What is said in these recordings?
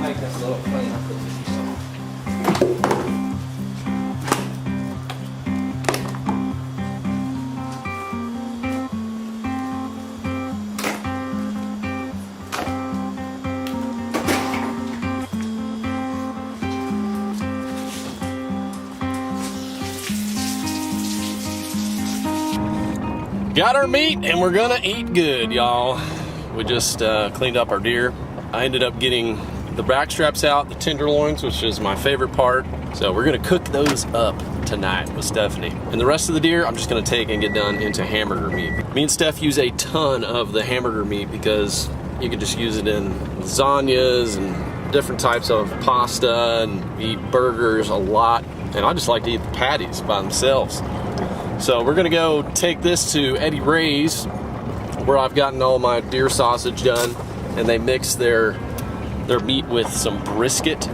make this a little clean. I'll put this on. Got our meat and we're gonna eat good, y'all. We just cleaned up our deer. I ended up getting the back straps out, the tenderloins, which is my favorite part. So we're gonna cook those up tonight with Stephanie. And the rest of the deer, I'm just gonna take and get done into hamburger meat. Me and Steph use a ton of the hamburger meat because you can just use it in lasagnas and different types of pasta and eat burgers a lot. And I just like to eat the patties by themselves. So we're gonna go take this to Eddie Ray's, where I've gotten all my deer sausage done, and they mix their meat with some brisket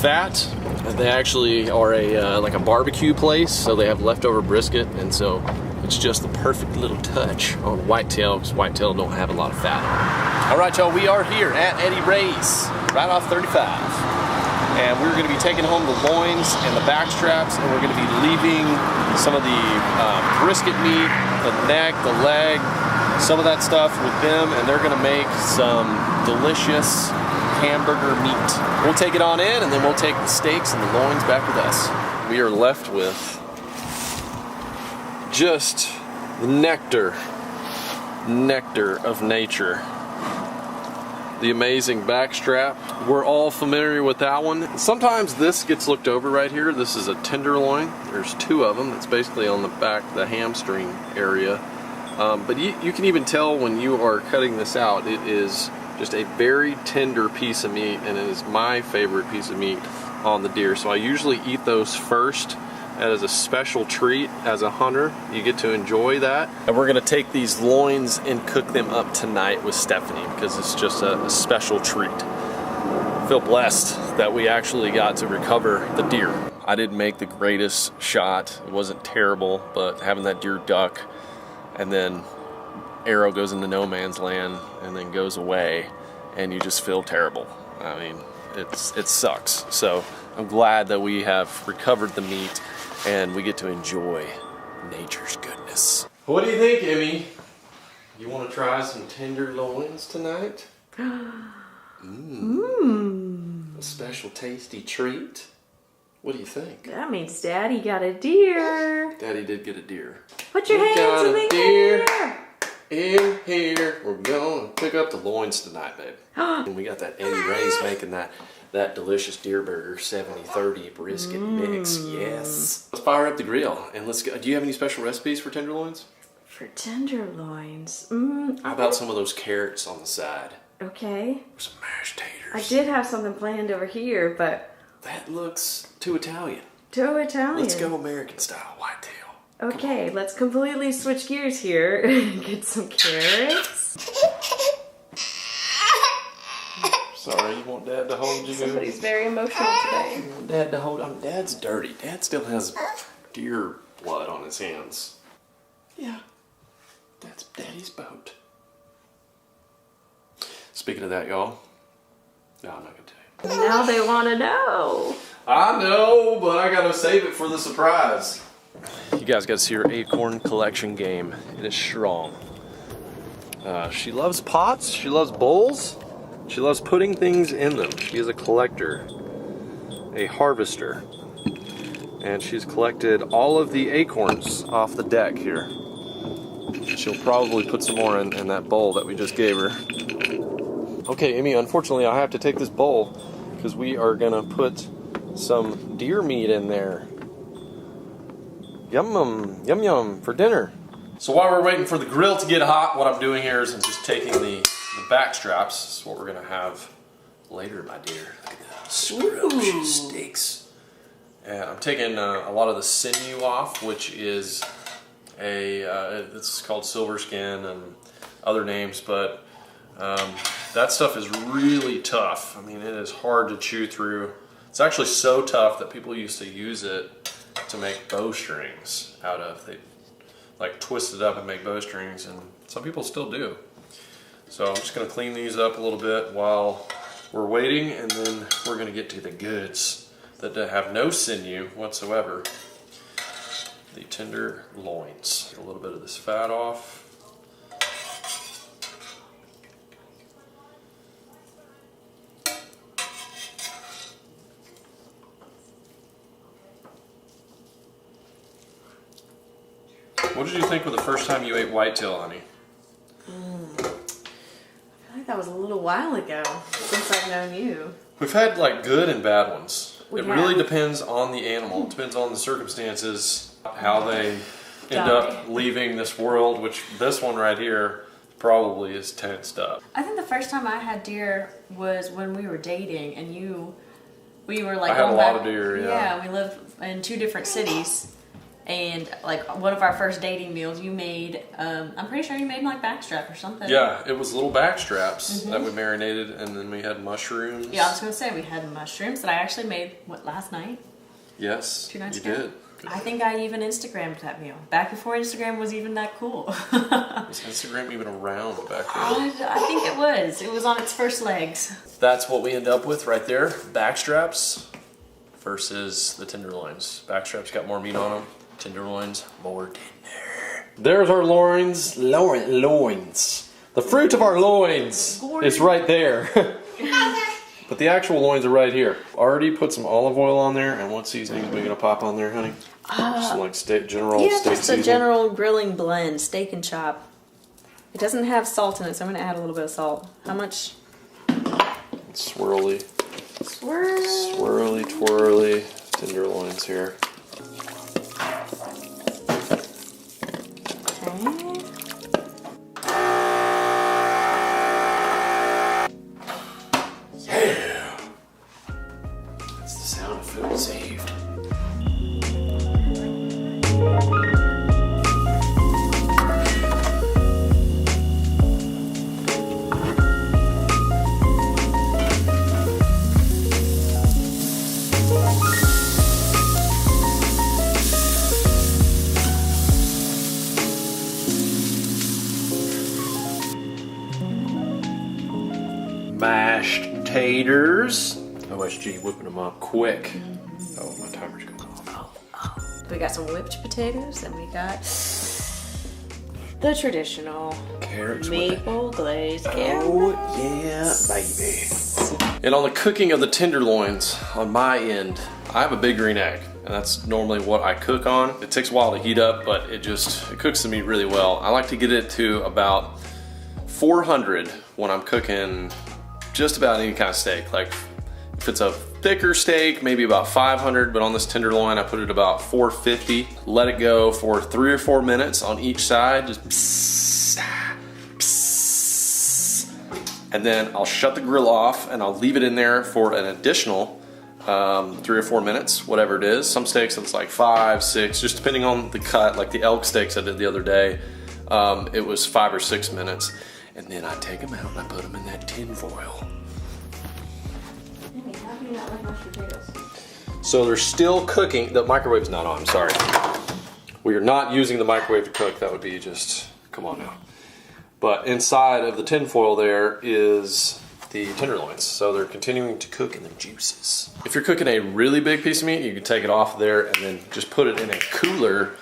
fat. And they actually are like a barbecue place, so they have leftover brisket, and so it's just the perfect little touch on whitetail, because whitetail don't have a lot of fat. All right, y'all, we are here at Eddie Ray's, right off 35. And we're gonna be taking home the loins and the back straps, and we're gonna be leaving some of the brisket meat, the neck, the leg, some of that stuff with them, and they're gonna make some delicious hamburger meat. We'll take it on in, and then we'll take the steaks and the loins back with us. We are left with just the nectar of nature. The amazing backstrap. We're all familiar with that one. Sometimes this gets looked over right here. This is a tenderloin. There's two of them. It's basically on the back, the hamstring area. But you can even tell when you are cutting this out, it is just a very tender piece of meat, and it is my favorite piece of meat on the deer. So I usually eat those first as a special treat. As a hunter, you get to enjoy that. And we're gonna take these loins and cook them up tonight with Stephanie, because it's just a special treat. I feel blessed that we actually got to recover the deer. I didn't make the greatest shot. It wasn't terrible, but having that deer duck and then arrow goes into no man's land and then goes away, and you just feel terrible. I mean, it sucks. So I'm glad that we have recovered the meat and we get to enjoy nature's goodness. What do you think, Emmy? You want to try some tenderloins tonight? A special tasty treat. What do you think? That means Daddy got a deer. Daddy did get a deer. Put your hands in the air. In here, we're gonna pick up the loins tonight, babe. And we got that Eddie Ray's making that delicious deer burger 70-30 brisket mix. Yes. Let's fire up the grill and let's go. Do you have any special recipes for tenderloins? For tenderloins? How about some of those carrots on the side? Okay. Some mashed taters. I did have something planned over here, but... That looks too Italian. Too Italian. Let's go American style whitetail. Okay, let's completely switch gears here. Get some carrots. Sorry, you want Dad to hold you? Somebody's very emotional today. You want Dad to hold? Dad's dirty. Dad still has deer blood on his hands. Yeah, that's Daddy's boat. Speaking of that, y'all, no, I'm not gonna tell you. Now they want to know. I know, but I gotta save it for the surprise. You guys got to see her acorn collection game. It is strong. She loves pots. She loves bowls. She loves putting things in them. She is a collector, a harvester, and she's collected all of the acorns off the deck here. She'll probably put some more in that bowl that we just gave her. Okay, Emmy, unfortunately I have to take this bowl because we are gonna put some deer meat in there. Yum, yum, yum for dinner. So while we're waiting for the grill to get hot, what I'm doing here is I'm just taking the back straps. This is what we're gonna have later, my dear. Look at that scrumptious steaks. And I'm taking a lot of the sinew off, which is it's called silver skin and other names, but that stuff is really tough. I mean, it is hard to chew through. It's actually so tough that people used to use it to make bowstrings out of. They like twist it up and make bowstrings, and some people still do. So I'm just going to clean these up a little bit while we're waiting, and then we're gonna get to the goods that have no sinew whatsoever. The tender loins. Get a little bit of this fat off. What did you think of the first time you ate whitetail, honey? I feel like that was a little while ago since I've known you. We've had like good and bad ones. We It have. really depends on the animal. It depends on the circumstances, how they end up leaving this world, which this one right here probably is tensed up. I think the first time I had deer was when we were dating, and we were like I had a going lot back- of deer, yeah. Yeah, we lived in 2 different cities. And like one of our first dating meals, you made, I'm pretty sure you made like backstrap or something. Yeah, it was little back straps that we marinated, and then we had mushrooms. Yeah, I was gonna say we had mushrooms that I actually made last night. Yes, 2 nights you ago. did. I think I even Instagrammed that meal back before Instagram was even that cool. Was Instagram even around back then? I think it was. It was on its first legs. That's what we end up with right there. Back straps versus the tenderloins. Back straps got more meat on them. Tenderloins, more tender. There's our loins. Loins. The fruit of our loins is right there. But the actual loins are right here. Already put some olive oil on there, and what seasoning are we gonna pop on there, honey? Just like general Yeah, steak just seasoning. a general grilling blend, steak and chop. It doesn't have salt in it, so I'm gonna add a little bit of salt. How much? Swirly, Swirl. swirly, twirly tenderloins here. That's the sound of food saved. Mashed taters. OSG whipping them up quick. Oh, my timer's going off. We got some whipped potatoes, and we got the traditional Carrots with maple glazed carrots. Oh, yeah, baby. And on the cooking of the tenderloins, on my end, I have a big green egg. And that's normally what I cook on. It takes a while to heat up, but it cooks the meat really well. I like to get it to about 400 when I'm cooking just about any kind of steak. Like if it's a thicker steak, maybe about 500, but on this tenderloin, I put it about 450. Let it go for 3 or 4 minutes on each side, just psst, psst. And then I'll shut the grill off and I'll leave it in there for an additional 3 or 4 minutes, whatever it is. Some steaks it's like 5, 6, just depending on the cut. Like the elk steaks I did the other day, it was 5 or 6 minutes. And then I take them out and I put them in that tin foil. So they're still cooking. The microwave's not on, sorry. We are not using the microwave to cook. That would be just, come on now. But inside of the tin foil there is the tenderloins. So they're continuing to cook in the juices. If you're cooking a really big piece of meat, you can take it off there and then just put it in a cooler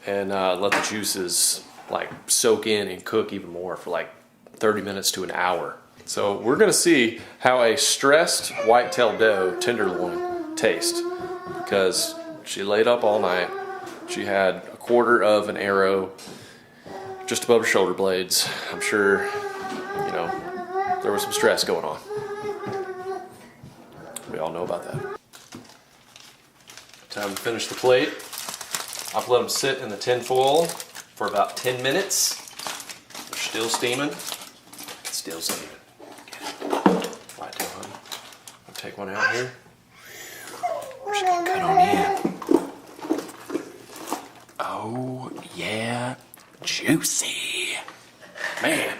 and let the juices like soak in and cook even more for like 30 minutes to an hour. So we're gonna see how a stressed whitetail doe tenderloin tastes, because she laid up all night. She had a quarter of an arrow just above her shoulder blades. I'm sure, you know, there was some stress going on. We all know about that. Time to finish the plate. I've let them sit in the tin foil for about 10 minutes. They're still steaming. Still steaming. Whitetail, honey. I'll take one out here. We're just gonna cut on in. Oh yeah, juicy. Man.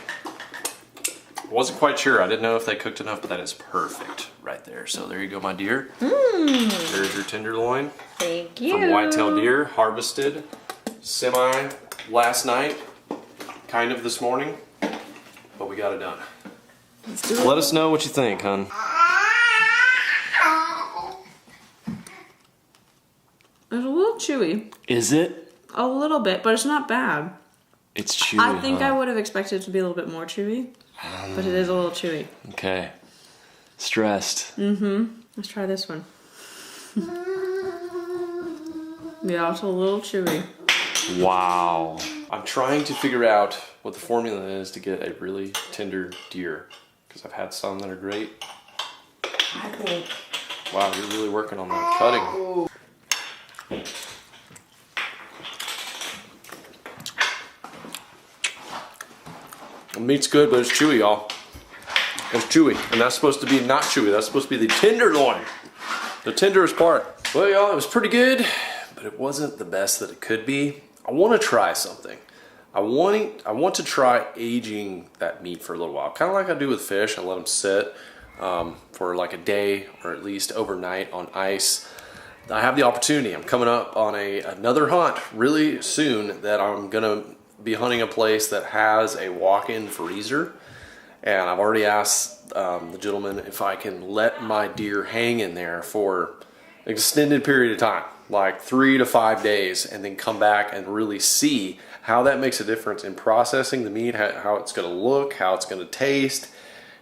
Wasn't quite sure. I didn't know if they cooked enough, but that is perfect right there. So there you go, my dear. There's your tenderloin. Thank you. From whitetail deer, harvested semi last night, kind of this morning, but we got it done. Let's do it. Let us know what you think, hon. chewy. Is it? A little bit, but it's not bad. It's chewy. I think I would have expected it to be a little bit more chewy, but it is a little chewy. Okay. Stressed. Let's try this one. Yeah, it's a little chewy. Wow. I'm trying to figure out what the formula is to get a really tender deer, because I've had some that are great. I think. Wow, you're really working on that cutting. The meat's good, but it's chewy, y'all. It's chewy, and that's supposed to be not chewy. That's supposed to be the tenderloin, the tenderest part. Well, y'all, it was pretty good, but it wasn't the best that it could be. I want to try something. I want to try aging that meat for a little while, kind of like I do with fish. I let them sit for like a day or at least overnight on ice. I have the opportunity. I'm coming up on another hunt really soon that I'm gonna be hunting a place that has a walk-in freezer, and I've already asked the gentleman if I can let my deer hang in there for an extended period of time, like 3 to 5 days, and then come back and really see how that makes a difference in processing the meat, how it's going to look, how it's going to taste,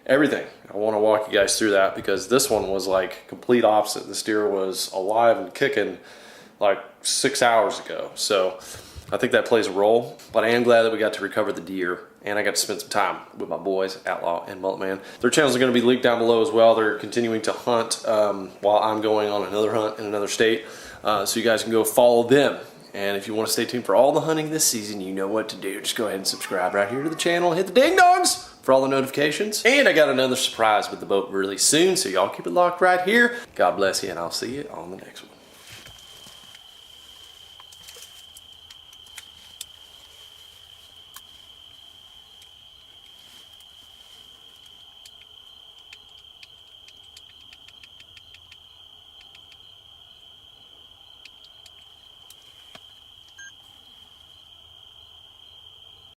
everything. I want to walk you guys through that, because this one was like complete opposite. This deer was alive and kicking like 6 hours ago. So I think that plays a role, but I am glad that we got to recover the deer, and I got to spend some time with my boys, Outlaw and Mullet Man. Their channels are going to be linked down below as well. They're continuing to hunt while I'm going on another hunt in another state, so you guys can go follow them. And if you want to stay tuned for all the hunting this season, you know what to do. Just go ahead and subscribe right here to the channel. Hit the ding dongs for all the notifications. And I got another surprise with the boat really soon, so y'all keep it locked right here. God bless you, and I'll see you on the next one.